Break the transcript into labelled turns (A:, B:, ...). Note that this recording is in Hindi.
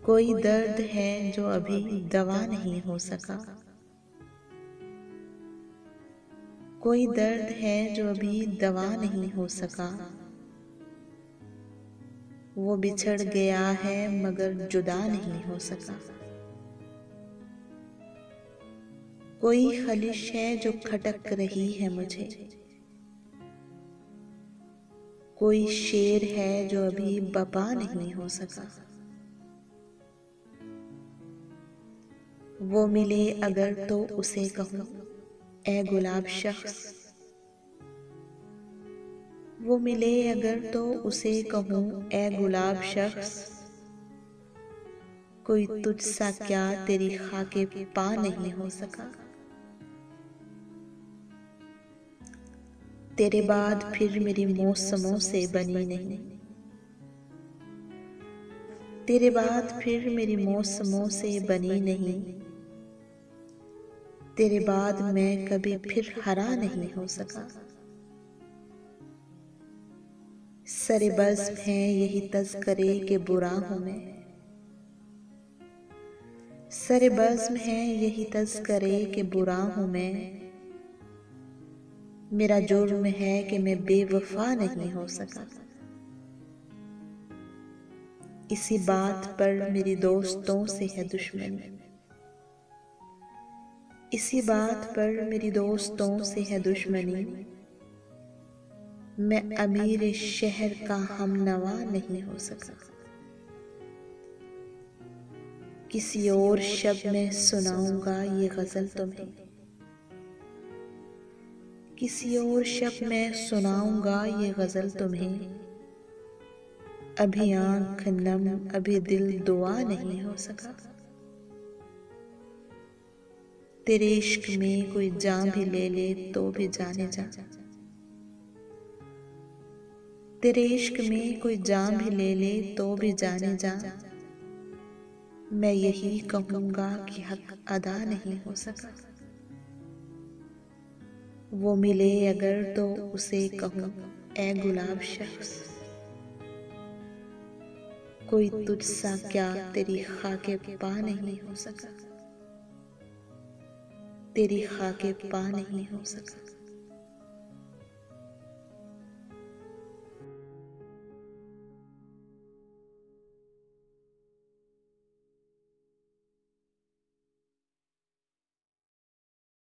A: कोई दर्द है जो अभी दवा नहीं हो सका। कोई दर्द है जो अभी दवा नहीं हो सका। वो बिछड़ गया है मगर जुदा नहीं हो सका। कोई खलिश है जो खटक रही है मुझे। कोई शेर है जो अभी बपा नहीं हो सका। वो मिले अगर तो उसे कहूँ ए गुलाब शख्स। वो मिले अगर तो उसे कहूँ ए गुलाब शख्स। कोई तुझसा क्या तेरी खाके पा नहीं हो सका। तेरे बाद फिर मेरी मौसमों से बनी नहीं। तेरे बाद फिर मेरी मौसमों से बनी नहीं। तेरे बाद मैं कभी फिर हरा नहीं हो सका। सरे बज़्म है यही तज़्किरे के बुरा हूँ मैं। सरे बज़्म है यही तज़्किरे के बुरा हूँ मैं। मेरा जुर्म है कि मैं बेवफा नहीं हो सका। इसी बात पर मेरी दोस्तों से है दुश्मनी। इसी बात पर मेरी दोस्तों से है दुश्मनी। मैं अमीर शहर का हमनवा नहीं हो सका। किसी और शब में सुनाऊंगा ये गजल तुम्हें। किसी और शब में सुनाऊंगा ये गजल तुम्हें। अभी आंख नम अभी दिल दुआ नहीं हो सका। तेरे इश्क में कोई जान भी ले ले तो भी जाने जा। तेरे इश्क में कोई जान भी ले ले तो भी जाने जा। मैं यही कहूँगा कि हक अदा नहीं हो सका। वो मिले अगर तो उसे कहूँ ए गुलाब शख्स। कोई तुझसा क्या तेरी खाके पा नहीं हो सका। तेरी खाके पा नहीं हो सका।